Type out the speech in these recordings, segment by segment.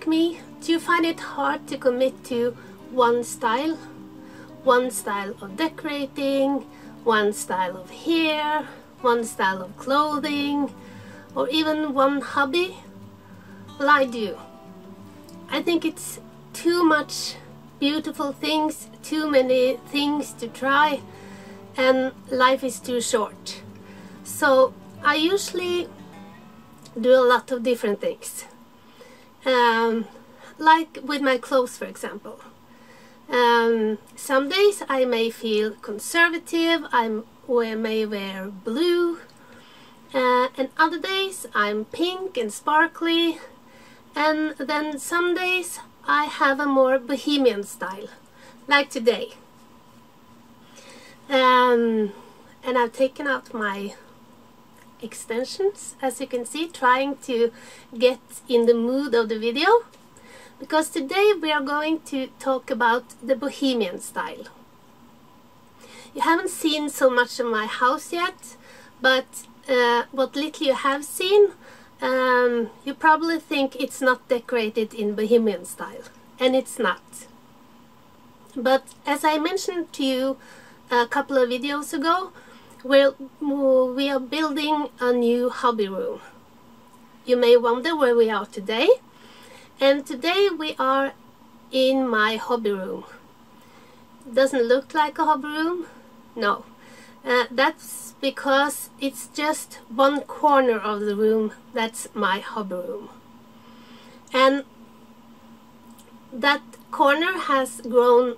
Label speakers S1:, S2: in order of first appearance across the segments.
S1: me, do you find it hard to commit to one style? One style of decorating, one style of hair, one style of clothing, or even one hobby? Well, I do. I think it's too much beautiful things, too many things to try, and life is too short. So I usually do a lot of different things. Like with my clothes, for example. Some days I may feel conservative, I may wear blue, and other days I'm pink and sparkly, and then some days I have a more bohemian style, like today. And I've taken out my extensions, as you can see, trying to get in the mood of the video, because today we are going to talk about the bohemian style. You haven't seen so much of my house yet, but what little you have seen, you probably think it's not decorated in bohemian style, and it's not. But as I mentioned to you a couple of videos ago, we are building a new hobby room. You may wonder where we are today, and today we are in my hobby room. Doesn't look like a hobby room? No. That's because it's just one corner of the room that's my hobby room. And that corner has grown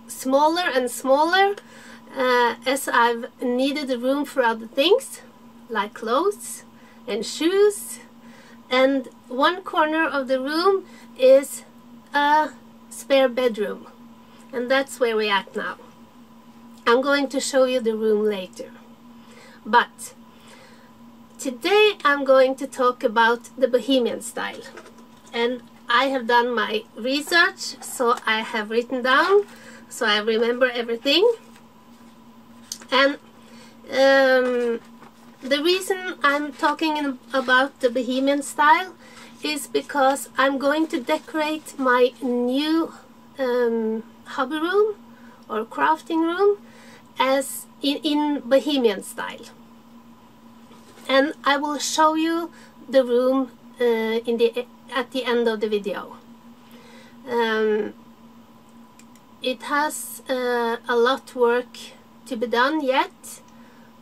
S1: smaller and smaller as I've needed room for other things, like clothes and shoes. And one corner of the room is a spare bedroom, and that's where we're at now. I'm going to show you the room later, but today I'm going to talk about the bohemian style. And I have done my research, so I have written down, so I remember everything. And the reason I'm talking about the bohemian style is because I'm going to decorate my new hobby room or crafting room as in bohemian style. And I will show you the room at the end of the video. It has a lot of work to be done yet,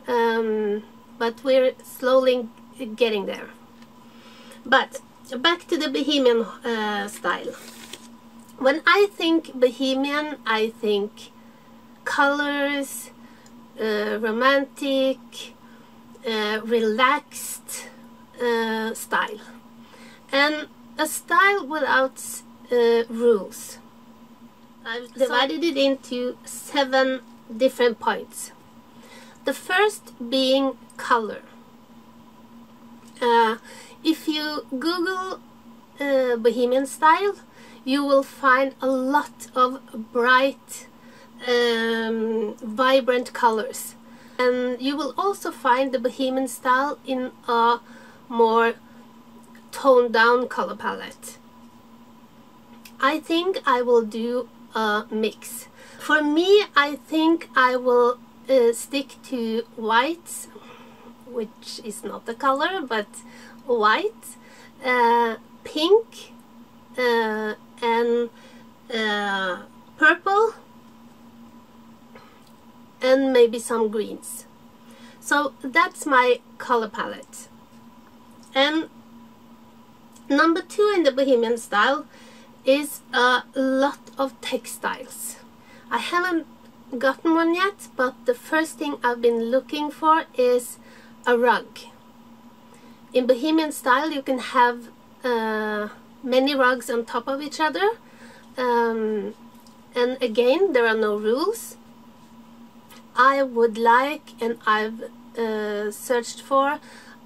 S1: but we're slowly getting there. But back to the bohemian style. When I think bohemian, I think colors, romantic, relaxed style, and a style without rules. I've divided it into 7 different points. The first being color. If you Google bohemian style, you will find a lot of bright, vibrant colors, and you will also find the bohemian style in a more toned down color palette. I think I will do a mix. For me, I think I will stick to white, which is not a color, but white, pink, and purple, and maybe some greens. So that's my color palette. And number 2 in the bohemian style is a lot of textiles. I haven't gotten one yet, but the first thing I've been looking for is a rug. In bohemian style you can have many rugs on top of each other, and again there are no rules. I would like, and I've searched for,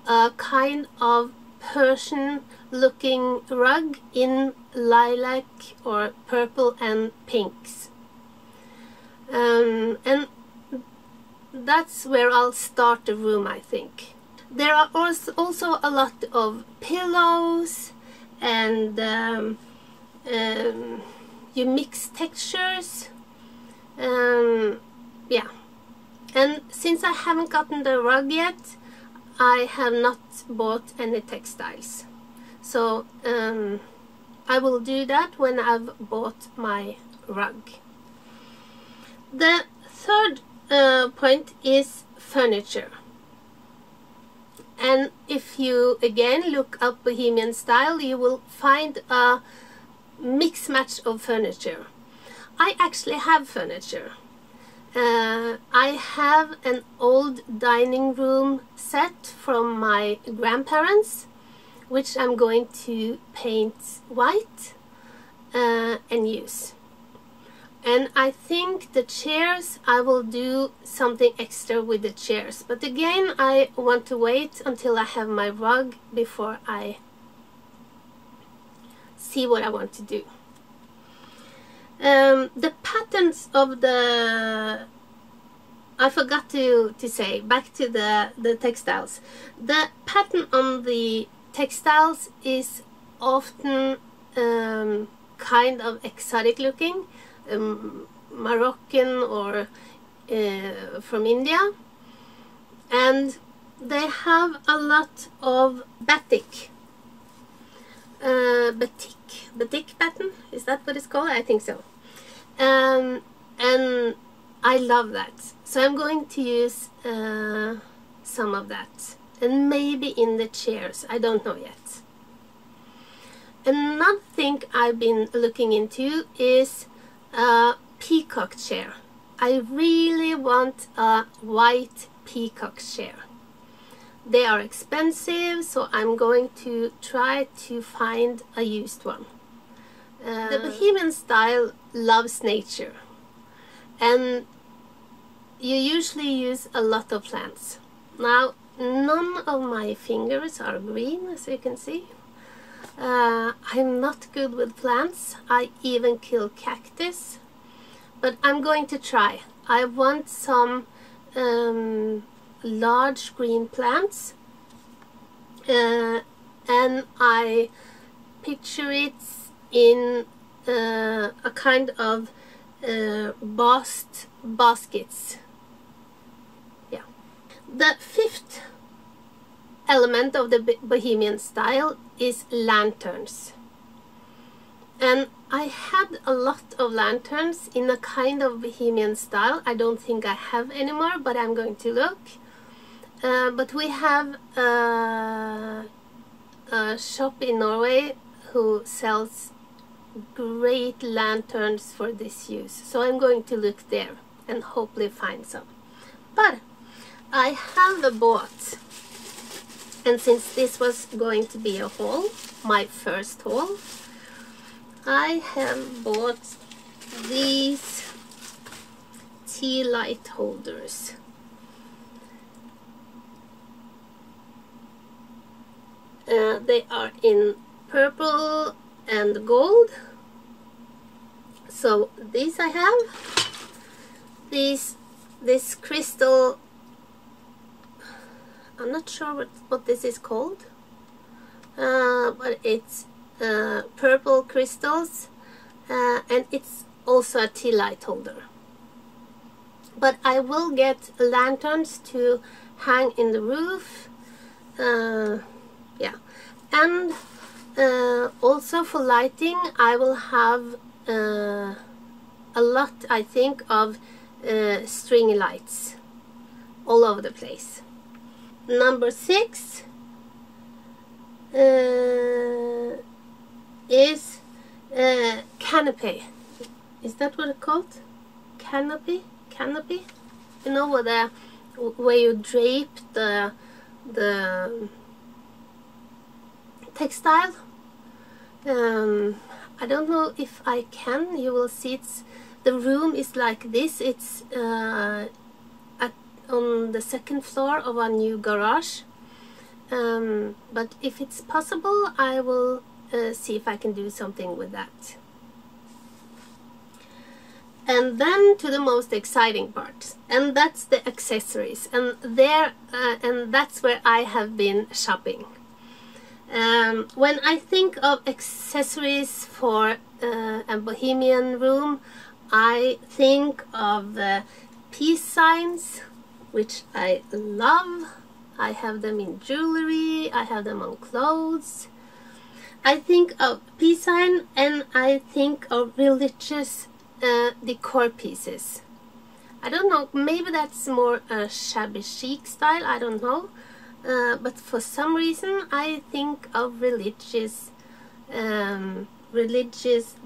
S1: a kind of Persian looking rug in lilac or purple and pinks, and that's where I'll start the room, I think. There are also a lot of pillows and you mix textures. Yeah, and since I haven't gotten the rug yet, I have not bought any textiles, so I will do that when I've bought my rug. The third point is furniture. And if you again look up Bohemian style, you will find a mix match of furniture. I actually have furniture. I have an old dining room set from my grandparents, which I'm going to paint white and use. And I think the chairs, I will do something extra with the chairs. But again, I want to wait until I have my rug before I see what I want to do. The patterns of the... I forgot to say, back to the textiles. The pattern on the textiles is often kind of exotic looking. Moroccan or from India, and they have a lot of batik pattern, is that what it's called? I think so. And I love that, so I'm going to use some of that, and maybe in the chairs, I don't know yet. Another thing I've been looking into is a peacock chair. I really want a white peacock chair. They are expensive, so I'm going to try to find a used one. The Bohemian style loves nature, and you usually use a lot of plants. Now, none of my fingers are green, as you can see. I'm not good with plants. I even kill cactus, but I'm going to try. I want some large green plants, and I picture it in a kind of baskets. Yeah. The fifth element of the Bohemian style is lanterns, and I had a lot of lanterns in a kind of Bohemian style. I don't think I have anymore, but I'm going to look. But we have a shop in Norway who sells great lanterns for this use, so I'm going to look there and hopefully find some. But I have bought, and since this was going to be a haul, my first haul, I have bought these tea light holders. They are in purple and gold. So these I have. This crystal, I'm not sure what this is called, but it's purple crystals, and it's also a tea light holder. But I will get lanterns to hang in the roof, yeah, and also for lighting I will have a lot, I think, of string lights all over the place. Number 6 is canopy. Is that what it's called? Canopy? You know, where you drape the textile. I don't know if I can. You will see the room is like this. It's on the second floor of a new garage. But if it's possible, I will see if I can do something with that. And then to the most exciting part, and that's the accessories, and that's where I have been shopping. When I think of accessories for a Bohemian room, I think of peace signs, which I love. I have them in jewelry, I have them on clothes. I think of peace sign and I think of religious decor pieces. I don't know, maybe that's more a shabby chic style, I don't know. But for some reason I think of religious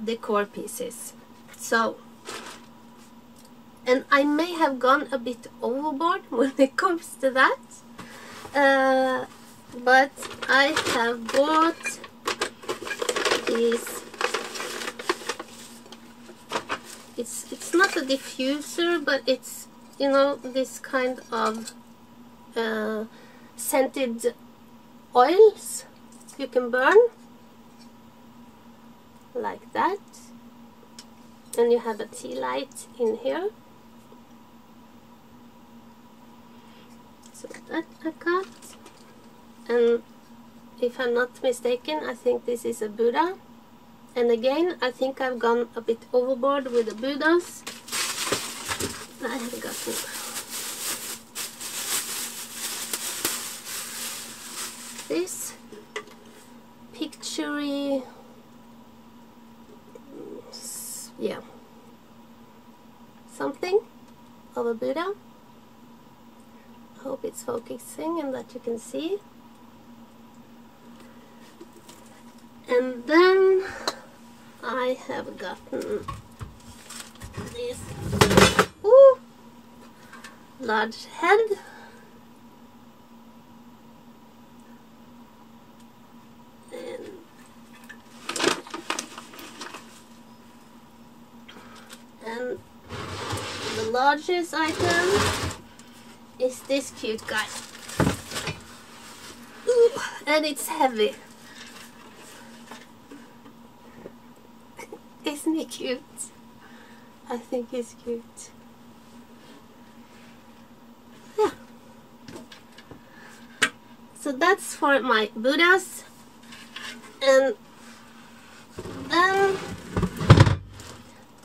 S1: decor pieces. So, and I may have gone a bit overboard when it comes to that. But I have bought these. It's not a diffuser, but it's, you know, this kind of scented oils you can burn like that, and you have a tea light in here. So that I got, and if I'm not mistaken, I think this is a Buddha. And again, I think I've gone a bit overboard with the Buddhas. I have gotten this picture-y, yeah, something of a Buddha. I hope it's focusing and that you can see. And then I have gotten this large head. And the largest item is this cute guy. Ooh, and it's heavy. Isn't he cute? I think he's cute. Yeah. So that's for my Buddhas. And then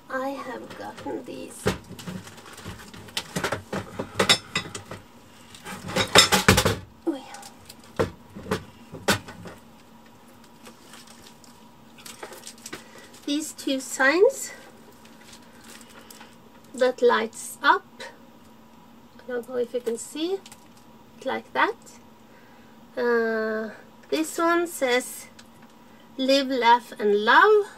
S1: I have gotten these. These two signs that lights up. I don't know if you can see it like that. This one says live, laugh and love,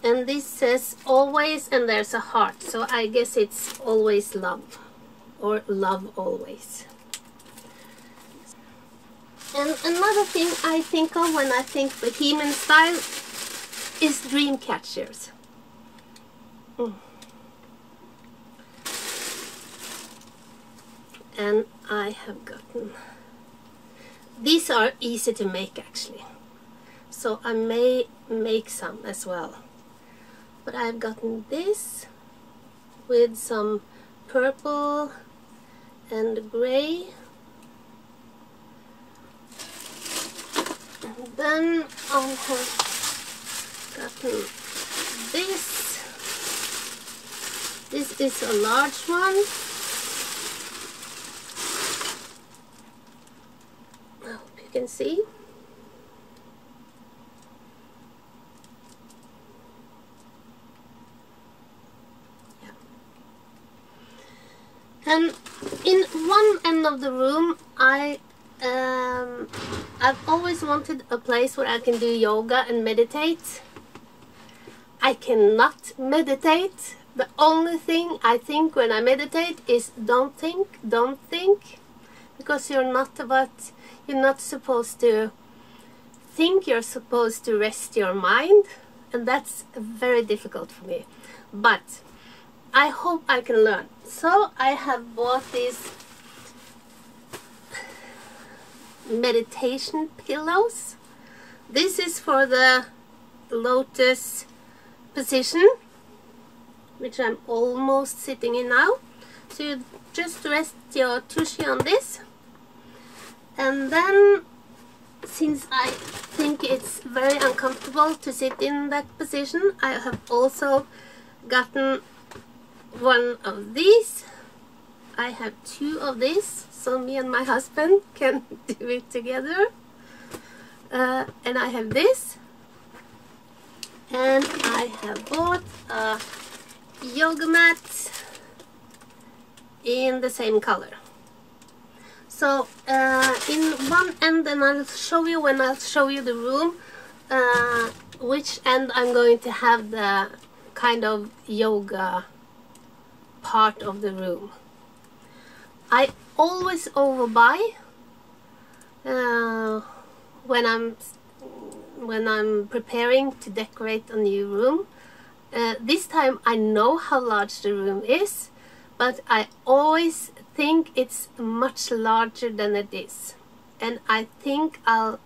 S1: and this says always, and there's a heart, so I guess it's always love or love always. And another thing I think of when I think Bohemian style is dream catchers. And I have gotten, these are easy to make actually, so I may make some as well. But I've gotten this with some purple and gray, and then I have gotten this. This is a large one. I hope you can see. Yeah. And in one end of the room, I've always wanted a place where I can do yoga and meditate. I cannot meditate. The only thing I think when I meditate is don't think, because you're not supposed to think, you're supposed to rest your mind, and that's very difficult for me. But I hope I can learn. So I have bought these meditation pillows. This is for the lotus position, which I'm almost sitting in now. So you just rest your tushy on this, and then since I think it's very uncomfortable to sit in that position, I have also gotten one of these. I have two of these, so me and my husband can do it together. And I have this, and I have bought a yoga mat in the same color. So in one end, and I'll show you when I'll show you the room, which end I'm going to have the kind of yoga part of the room. I always overbuy when I'm preparing to decorate a new room. This time I know how large the room is, but I always think it's much larger than it is, and I think I'm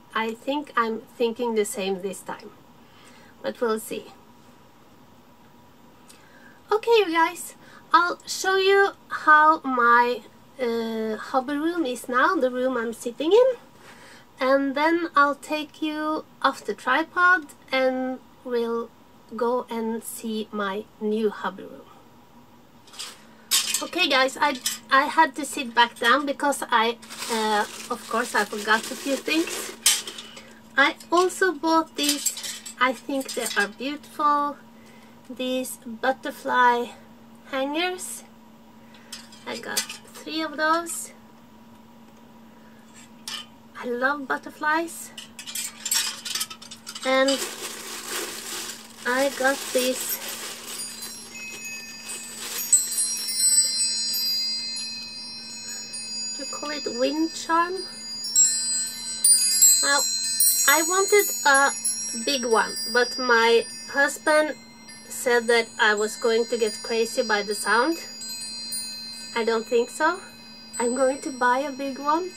S1: thinking the same this time, but we'll see. Okay, you guys, I'll show you how my hobby room is now, the room I'm sitting in, and then I'll take you off the tripod and we'll go and see my new hobby room. Okay guys, I had to sit back down because of course I forgot a few things. I also bought these, I think they are beautiful, these butterfly hangers. I got 3 of those. I love butterflies. And I got these call it wind charm. Now I wanted a big one, but my husband said that I was going to get crazy by the sound. I don't think so. I'm going to buy a big one.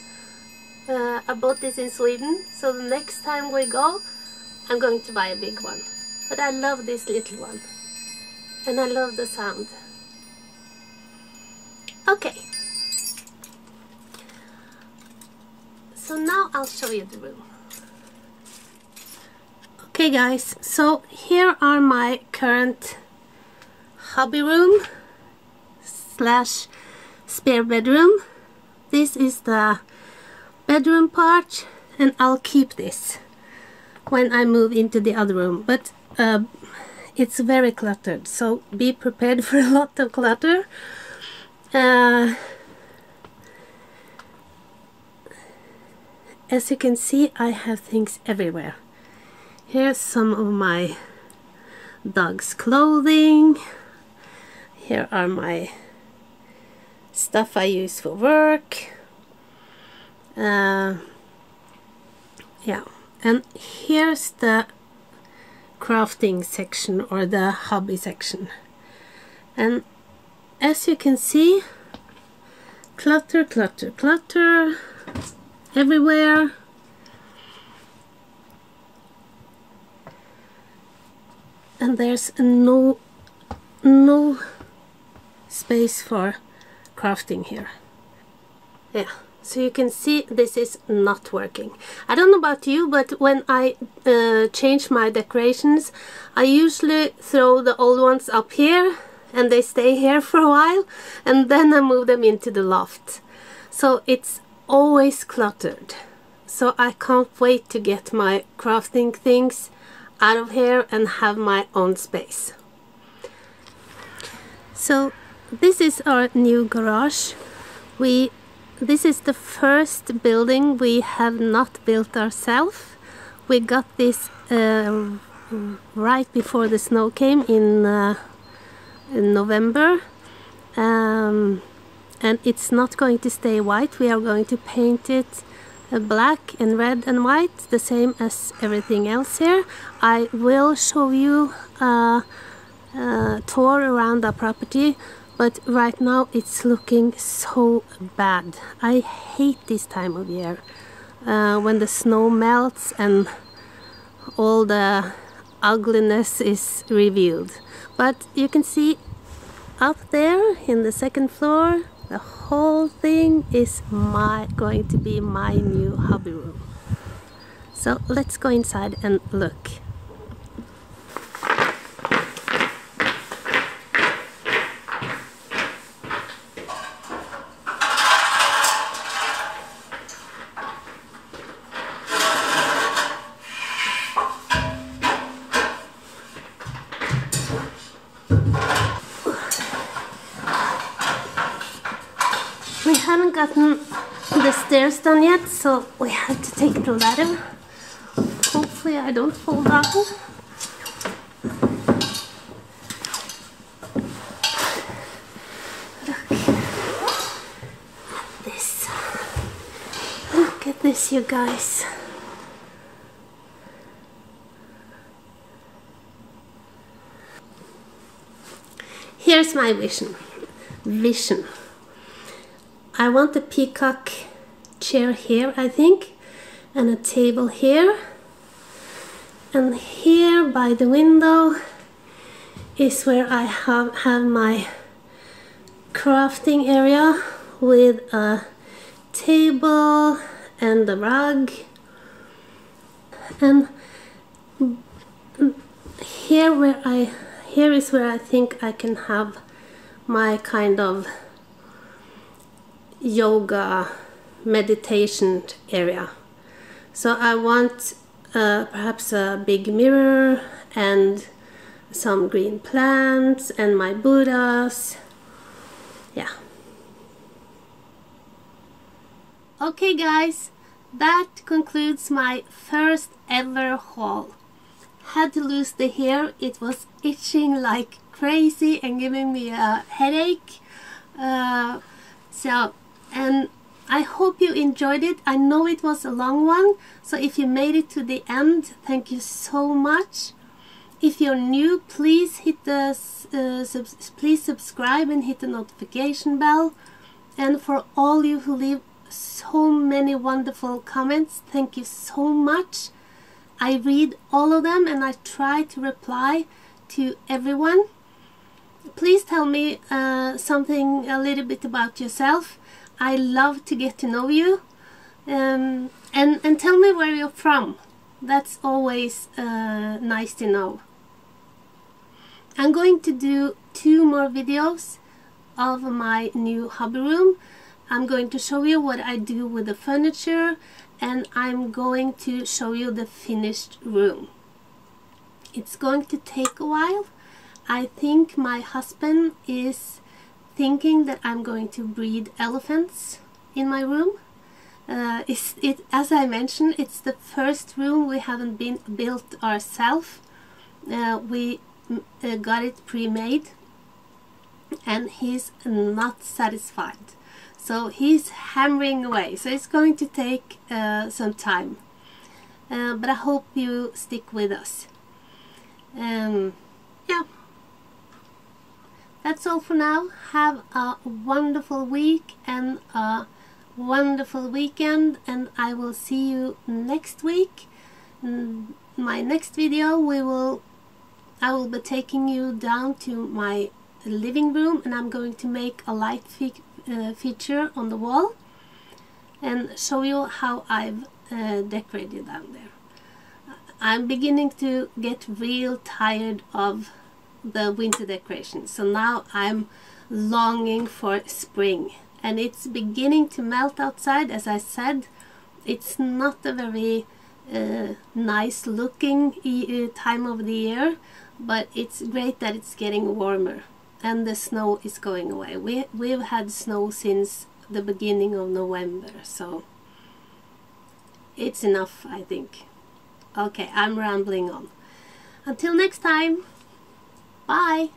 S1: I bought this in Sweden, so the next time we go I'm going to buy a big one. But I love this little one, and I love the sound. Okay. So now I'll show you the room. Okay guys, so here are my current hobby room slash spare bedroom. This is the bedroom part, and I'll keep this when I move into the other room, but it's very cluttered, so be prepared for a lot of clutter. As you can see, I have things everywhere. Here's some of my dog's clothing. Here are my stuff I use for work. Yeah, and here's the crafting section, or the hobby section. And as you can see, clutter, clutter, clutter everywhere. And there's no space for crafting here. Yeah, so you can see this is not working. I don't know about you, but when I change my decorations, I usually throw the old ones up here and they stay here for a while, and then I move them into the loft. So it's always cluttered. So I can't wait to get my crafting things out of here and have my own space. So this is our new garage. This is the first building we have not built ourselves. We got this right before the snow came in November, and it's not going to stay white. We are going to paint it black and red and white, the same as everything else here. I will show you a tour around our property, but right now it's looking so bad. I hate this time of year when the snow melts and all the ugliness is revealed. But you can see up there in the second floor, the whole thing is going to be my new hobby room. So let's go inside and look. We haven't gotten the stairs done yet, so we have to take the ladder. Hopefully I don't fall down. Look at this, you guys. Here's my vision. I want a peacock chair here, I think, and a table here. And here by the window is where I have my crafting area with a table and a rug. And here is where I think I can have my kind of yoga meditation area. So I want perhaps a big mirror and some green plants and my Buddhas. Yeah. Okay guys, that concludes my first ever haul. Had to lose the hair, it was itching like crazy and giving me a headache. And I hope you enjoyed it. I know it was a long one, so if you made it to the end, thank you so much. If you're new, please hit the please subscribe and hit the notification bell. And for all you who leave so many wonderful comments, thank you so much. I read all of them and I try to reply to everyone. Please tell me something a little bit about yourself. I love to get to know you, and tell me where you're from. That's always nice to know. I'm going to do 2 more videos of my new hobby room. I'm going to show you what I do with the furniture, and I'm going to show you the finished room. It's going to take a while. I think my husband is thinking that I'm going to breed elephants in my room. As I mentioned, it's the first room we haven't built ourselves. We got it pre-made, and he's not satisfied. So he's hammering away. So it's going to take some time. But I hope you stick with us. Yeah. That's all for now. Have a wonderful week and a wonderful weekend, and I will see you next week. My next video, I will be taking you down to my living room, and I'm going to make a light feature on the wall and show you how I've decorated down there. I'm beginning to get real tired of the winter decorations, so now I'm longing for spring, and it's beginning to melt outside. As I said, it's not a very nice looking time of the year, but it's great that it's getting warmer and the snow is going away. We've had snow since the beginning of November, so it's enough, I think. Okay, I'm rambling on. Until next time. Bye!